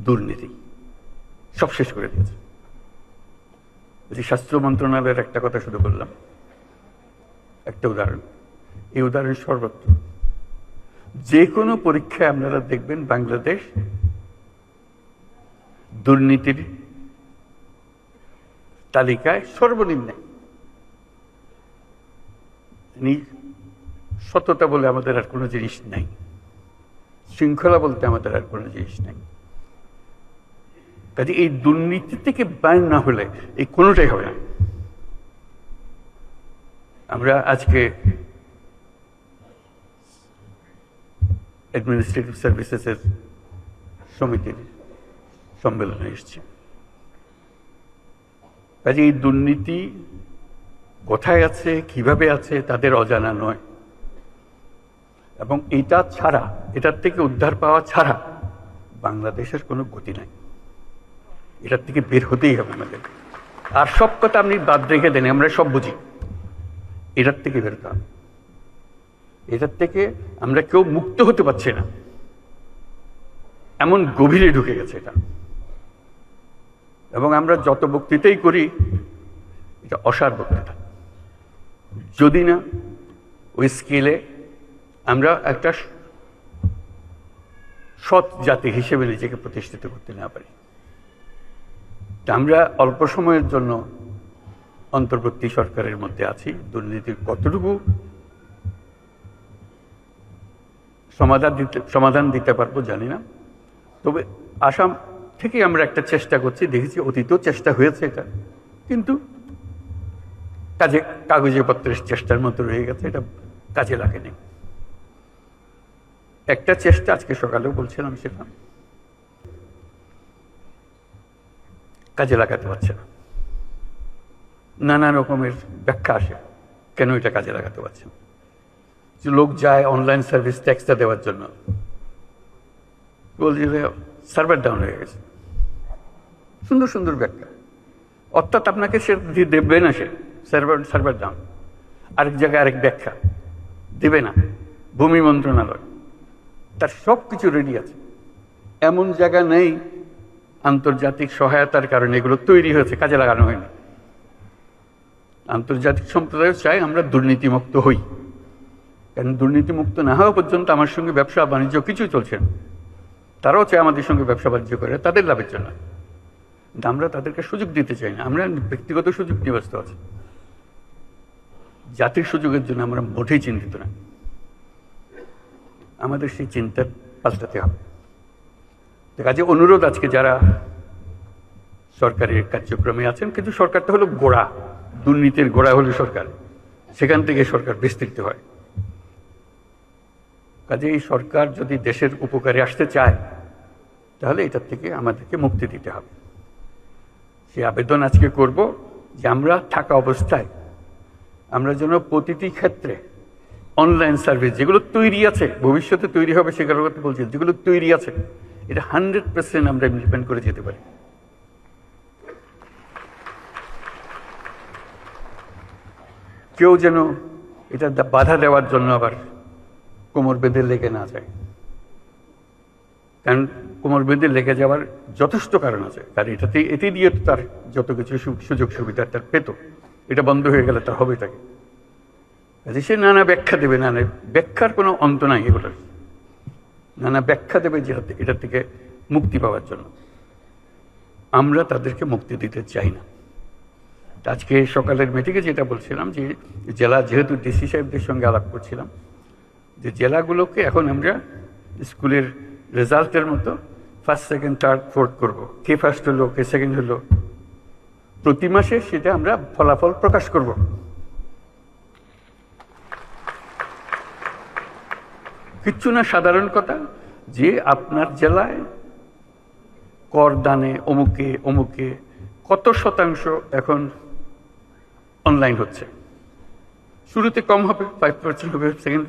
দুর্নীতি সব শেষ করে দিয়েছে। স্বাস্থ্য মন্ত্রণালয়ের একটা কথা শুধু বললাম, একটা উদাহরণ, এই উদাহরণ সর্বত্র। যে কোনো পরীক্ষায় আপনারা দেখবেন বাংলাদেশ দুর্নীতির তালিকায় সর্বনিম্নে। সততা বলে আমাদের আর কোনো জিনিস নাই, শৃঙ্খলা বলতে আমাদের আর কোনো জিনিস নাই। কাজে এই দুর্নীতি থেকে বাইর না হলে এই কোনোটাই হবে না। আমরা আজকে অ্যাডমিনিস্ট্রেটিভ সার্ভিসেসের সমিতির সম্মেলনে এসেছি। কাজে এই দুর্নীতি কোথায় আছে, কিভাবে আছে, তাদের অজানা নয়। এবং এটা ছাড়া, এটার থেকে উদ্ধার পাওয়া ছাড়া বাংলাদেশের কোনো গতি নাই। এটার থেকে বের হতেই হবে আমাদের। আর সব কথা আপনি বাদ রেখে দেন, আমরা সব বুঝি। এটার থেকে বেরোতে হবে। এটার থেকে আমরা কেউ মুক্ত হতে পারছি না, এমন গভীরে ঢুকে গেছে এটা। এবং আমরা যত বক্তৃতাই করি, এটা অসার বক্তৃতা। যদি না ওই স্কেলে আমরা একটা সৎ জাতি হিসেবে নিজেকে প্রতিষ্ঠিত করতে না পারি। আমরা অল্প সময়ের জন্য অন্তর্বর্তী সরকারের মধ্যে আছি। দুর্নীতির কতটুকু সমাধান দিতে পারবো জানি না, তবে আসাম থেকে আমরা একটা চেষ্টা করছি। দেখেছি অতীতেও চেষ্টা হয়েছে এটা, কিন্তু কাগজে পত্রের চেষ্টার মতো রয়ে গেছে, এটা কাজে লাগেনি। একটা চেষ্টা আজকে সকালেও বলছিলাম, সেটা কাজে লাগাতে পারছে না। নানা রকমের ব্যাখ্যা আসে কেন এটা কাজে লাগাতে পারছে না। লোক যায় অনলাইন সার্ভিস ট্যাক্সটা দেওয়ার জন্য, বলছে সার্ভার ডাউন হয়ে গেছে। সুন্দর সুন্দর ব্যাখ্যা, অর্থাৎ আপনাকে সে দেবে না, সে সার্ভার ডাউন। আরেক জায়গায় আরেক ব্যাখ্যা দেবে না, ভূমি মন্ত্রণালয়, তার সব কিছু রেডি আছে। এমন জায়গা নেই আন্তর্জাতিক সহায়তার কারণে এগুলো তৈরি হয়েছে, কাজে লাগানো হয়নি। আন্তর্জাতিক সম্প্রদায় চায় আমরা দুর্নীতিমুক্ত হই, কারণ দুর্নীতিমুক্ত না হওয়া পর্যন্ত আমার সঙ্গে ব্যবসা বাণিজ্য কিছু চলছে না। তারাও চায় আমাদের সঙ্গে ব্যবসা বাণিজ্য করে তাদের লাভের জন্য, কিন্তু আমরা তাদেরকে সুযোগ দিতে চাই না। আমরা ব্যক্তিগত সুযোগ নিয়ে ব্যস্ত আছি, জাতির সুযোগের জন্য আমরা মোটেই চিন্তিত না। আমাদের সেই চিন্তা পাল্টাতে হবে। কাজে অনুরোধ, আজকে যারা সরকারের কার্যক্রমে আছেন, কিন্তু সরকারটা হলো গোড়া, দুর্নীতির গোড়া হলো সরকার, সেখান থেকে সরকার বিস্তৃত হয়। কাজে এই সরকার যদি দেশের উপকারে আসতে চায়, তাহলে এটার থেকে আমাদেরকে মুক্তি দিতে হবে। সে আবেদন আজকে করব যে আমরা থাকা অবস্থায় আমরা যেন প্রতিটি ক্ষেত্রে অনলাইন সার্ভিস যেগুলো তৈরি আছে, ভবিষ্যতে তৈরি হবে সেগুলোর কথা বলছি, যেগুলো তৈরি আছে এটা 100% আমরা ইমপ্লিমেন্ট করে যেতে পারি। কেউ যেন এটা বাধা দেওয়ার জন্য আবার কোমর বেঁধে লেগে না যায়, কারণ কোমর বেঁধে লেগে যাওয়ার যথেষ্ট কারণ আছে। কারণ এটি দিয়ে তো তার যত কিছু সুযোগ সুবিধা তার পেত, এটা বন্ধ হয়ে গেলে তার হবে তাকে। সে নানা ব্যাখ্যা দেবে, নানা ব্যাখ্যার কোনো অন্ত নাই এগুলোর, নানা ব্যাখ্যা দেবে যে এটা থেকে মুক্তি পাওয়ার জন্য। আমরা তাদেরকে মুক্তি দিতে চাই না। আজকে সকালের মিটিংয়ে যেটা বলছিলাম, যে জেলা, যেহেতু ডিসি সাহেবদের সঙ্গে আলাপ করছিলাম, যে জেলাগুলোকে এখন আমরা স্কুলের রেজাল্টের মতো ফার্স্ট, সেকেন্ড, থার্ড, ফোর্থ করবো। কে ফার্স্ট হলো, কে সেকেন্ড হলো, প্রতি মাসে সেটা আমরা ফলাফল প্রকাশ করব। কিচ্ছু না, সাধারণ কথা, যে আপনার জেলায় কর দানে অমুকে অমুকে কত শতাংশ এখন অনলাইন হচ্ছে। শুরুতে কম হবে, 5% হবে, সেকেন্ড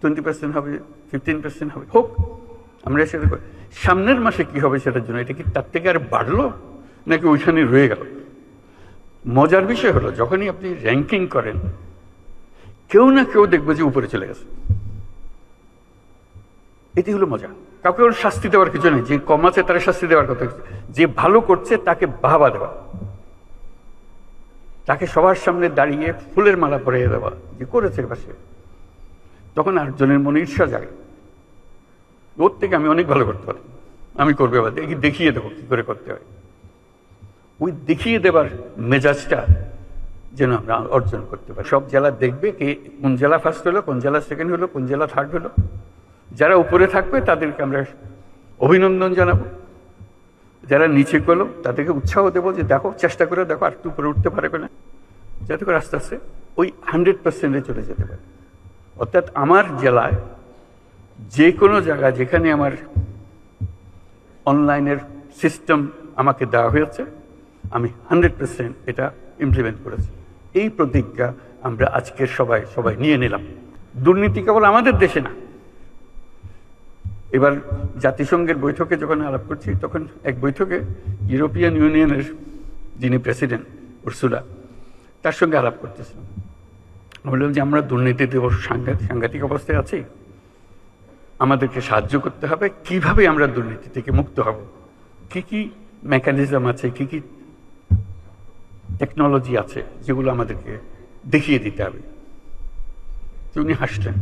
20% হবে, 15% হবে, হোক, আমরা সেটা সামনের মাসে কি হবে সেটার জন্য। এটা কি তার থেকে আর বাড়লো নাকি ওইখানে রয়ে গেল? মজার বিষয় হলো, যখনই আপনি র্যাঙ্কিং করেন, কেউ না কেউ দেখবে যে উপরে চলে গেছে। এটি হলো মজা। কাউকে ওর শাস্তি দেওয়ার কিছু নেই, যে কম আছে তারা শাস্তি দেওয়ার কথা, যে ভালো করছে তাকে বাহবা দেওয়া, তাকে সবার সামনে দাঁড়িয়ে ফুলের মালা পরিয়ে দেওয়া, যে করেছে পাশে। তখন আরেকজনের মনে ঈর্ষা জাগে, ওর থেকে আমি অনেক ভালো করতে পারি, আমি করবে বা দেখিয়ে দেবো কি করে করতে হয়। ওই দেখিয়ে দেবার মেজাজটা যেন আমরা অর্জন করতে পারি। সব জেলা দেখবে কে কোন জেলা ফার্স্ট হলো, কোন জেলা সেকেন্ড হলো, কোন জেলা থার্ড হলো। যারা উপরে থাকবে তাদেরকে আমরা অভিনন্দন জানাবো, যারা নিচে গেলো তাদেরকে উৎসাহ দেবো যে দেখো, চেষ্টা করে দেখো আর একটু উপরে উঠতে পারবে না, যাতে করে আস্তে আস্তে ওই 100%-এ চলে যেতে পারে। অর্থাৎ আমার জেলায় যে কোনো জায়গা যেখানে আমার অনলাইনের সিস্টেম আমাকে দেওয়া হয়েছে, আমি 100% এটা ইমপ্লিমেন্ট করেছি। এই প্রতিজ্ঞা আমরা আজকের সবাই নিয়ে নিলাম। দুর্নীতি কেবল আমাদের দেশে না, এবার জাতিসংঘের বৈঠকে যখন আলাপ করছি, তখন এক বৈঠকে ইউরোপিয়ান ইউনিয়নের যিনি প্রেসিডেন্ট উর্সুলা, তার সঙ্গে আলাপ করতেছিলাম। বললাম যে আমরা দুর্নীতিতে সাংঘাতিক অবস্থায় আছি, আমাদেরকে সাহায্য করতে হবে, কিভাবে আমরা দুর্নীতি থেকে মুক্ত হব, কি কি মেকানিজম আছে, কি কি টেকনোলজি আছে, যেগুলো আমাদেরকে দেখিয়ে দিতে হবে। উনি হাসলেন,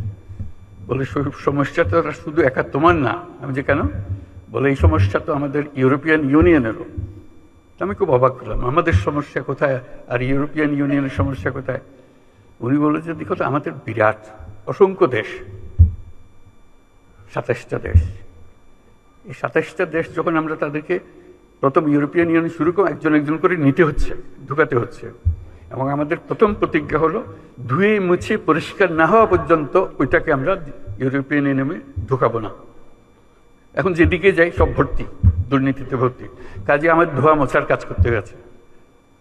বলে সমস্যাটা শুধু একা তোমার না। আমি যে কেন? বলে এই সমস্যা তো আমাদের ইউরোপিয়ান ইউনিয়নেরও। আমি খুব অবাক হলাম, আমাদের সমস্যা কোথায় আর ইউরোপিয়ান ইউনিয়নের সমস্যা কোথায়? উনি বলে যে দেখো তো, আমাদের বিরাট অসংখ্য দেশ, 27টা দেশ। এই 27টা দেশ যখন আমরা তাদেরকে প্রথম ইউরোপিয়ান ইউনিয়ন শুরু করে একজন একজন করে নিতে হচ্ছে, ঢুকাতে হচ্ছে, এবং আমাদের প্রথম প্রতিজ্ঞা হলো ধুয়ে মুছে পরিষ্কার না হওয়া পর্যন্ত ওইটাকে আমরা ইউরোপিয়ান ইউনিয়নে ঢুকাবো না। এখন যেদিকে যাই সব ভর্তি, দুর্নীতিতে ভর্তি, কাজে আমার ধোয়া মোছার কাজ করতে হয়েছে।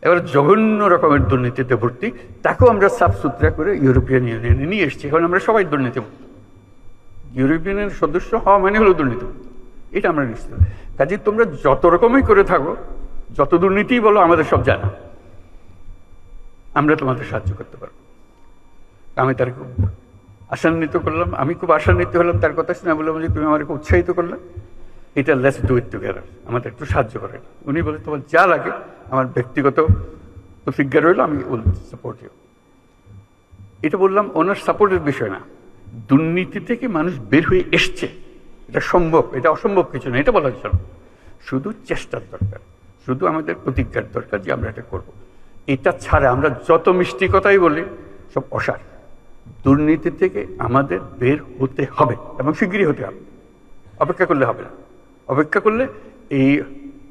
এবার জঘন্য রকমের দুর্নীতিতে ভর্তি, তাকেও আমরা সাফ সুতরা করে ইউরোপিয়ান ইউনিয়নে নিয়ে এসেছি। এখন আমরা সবাই দুর্নীতিমুক্ত। ইউরোপিয়ানের সদস্য হওয়া মানে হলো দুর্নীতিমুক্ত, এটা আমরা নিশ্চিত। কাজে তোমরা যত রকমই করে থাকো, যত দুর্নীতি বলো, আমাদের সব জানা, আমরা তোমাদের সাহায্য করতে পারবো। আমি তার খুব আশান্বিত করলাম, আমি খুব আশান্বিত হলাম তার কথা শুনে। বললাম যে তুমি আমাকে উৎসাহিত করলে, এটা লেটস ডু ইট টুগেদার, আমাদের একটু সাহায্য করে। উনি বলে তোমার যা লাগে, আমার ব্যক্তিগত প্রতিজ্ঞা রইল, আমি উইল সাপোর্ট ইউ। এটা বললাম ওনার সাপোর্টের বিষয় না, দুর্নীতি থেকে মানুষ বের হয়ে এসছে, এটা সম্ভব, এটা অসম্ভব কিছু না, এটা বলার জন্য শুধু চেষ্টার দরকার, শুধু আমাদের প্রতিজ্ঞার দরকার যে আমরা এটা করব। এটা ছাড়া আমরা যত মিষ্টি কথাই বলি, সব অসার। দুর্নীতি থেকে আমাদের বের হতে হবে এবং শিগগিরই হতে হবে, অপেক্ষা করলে হবে না। অপেক্ষা করলে এই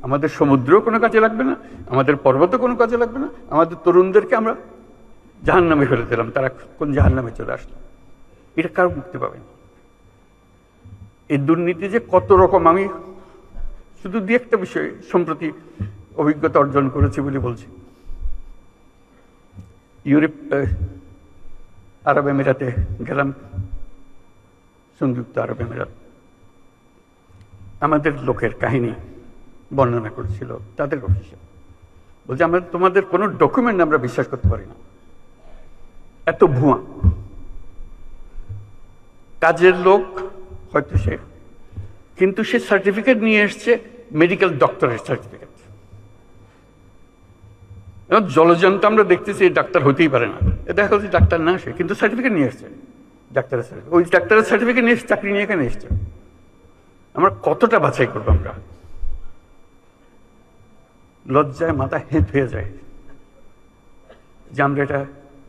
আমাদের সমুদ্রও কোনো কাজে লাগবে না, আমাদের পর্বতও কোনো কাজে লাগবে না, আমাদের তরুণদেরকে আমরা জাহান্নামে ফেলে দিলাম, তারা কোন জাহান্নামে চলে আসলো, এটা কারো মুক্তি পাবে না। এই দুর্নীতি যে কত রকম, আমি শুধু দিয়ে একটা বিষয় সম্প্রতি অভিজ্ঞতা অর্জন করেছি বলে বলছি। আরব আমিরাতে গেলাম, সংযুক্ত আরব আমিরাত। আমাদের লোকের কাহিনী বর্ণনা করেছিল তাদের অফিসে, বলছে আমরা তোমাদের কোনো ডকুমেন্ট আমরা বিশ্বাস করতে পারি না, এত ভুয়া। কাজের লোক হয়তো সে, কিন্তু সে সার্টিফিকেট নিয়ে এসছে মেডিকেল ডক্টরের সার্টিফিকেট। জলজন্ত আমরা দেখতেছি ডাক্তার হতেই পারে না, দেখা যাচ্ছে ডাক্তার না সে, কিন্তু সার্টিফিকেট নিয়ে এসছে ডাক্তারের সার্টিফিকেট। ওই ডাক্তারের সার্টিফিকেট নিয়ে চাকরি নিয়ে এখানে এসছে। আমরা কতটা বাছাই করবো? আমরা লজ্জায় মাথা হেঁট হয়ে যায় যে আমরা এটা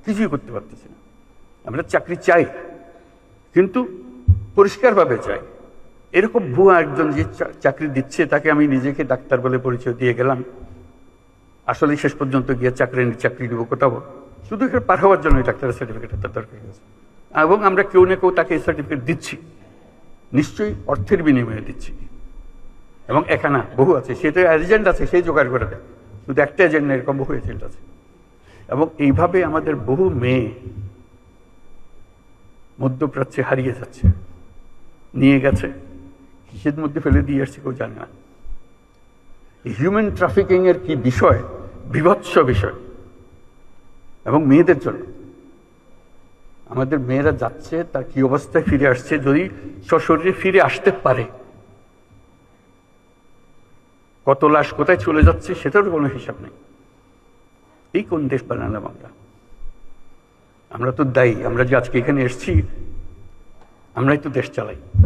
কিছুই করতে পারতেছি না। আমরা চাকরি চাই, কিন্তু পরিষ্কারভাবে চাই। এরকম ভুয়া একজন যে চাকরি দিচ্ছে, তাকে আমি নিজেকে ডাক্তার বলে পরিচয় দিয়ে গেলাম, আসলে শেষ পর্যন্ত গিয়ে চাকরি দিব কোথাও, শুধু এখানে পার হওয়ার জন্য ডাক্তারের সার্টিফিকেট তার দরকার হয়েছে। এবং আমরা কেউ না কেউ তাকে এই সার্টিফিকেট দিচ্ছি, নিশ্চয়ই অর্থের বিনিময়ে দিচ্ছি। এবং এখানে বহু আছে, সেটা এজেন্ট আছে, সেই জোগাড় করে দেয়। শুধু একটা এজেন্ট না, এরকম বহু এজেন্ট আছে। এবং এইভাবে আমাদের বহু মেয়ে মধ্যপ্রাচ্যে হারিয়ে যাচ্ছে, নিয়ে গেছে, কিসের মধ্যে ফেলে দিয়ে আসছে কেউ জানে না। হিউম্যান ট্রাফিকিং এর কি বিষয়, বিভৎস বিষয়। এবং মেয়েদের জন্য আমাদের মেয়েরা যাচ্ছে, তার কি অবস্থায় ফিরে আসছে, যদি সশরীরে ফিরে আসতে পারে, কত লাশ কোথায় চলে যাচ্ছে সেটারও কোনো হিসাব নেই। এই কোন দেশ বানালাম আমরা? আমরা তো দায়ী, আমরা যে আজকে এখানে এসেছি আমরাই তো দেশ চালাই।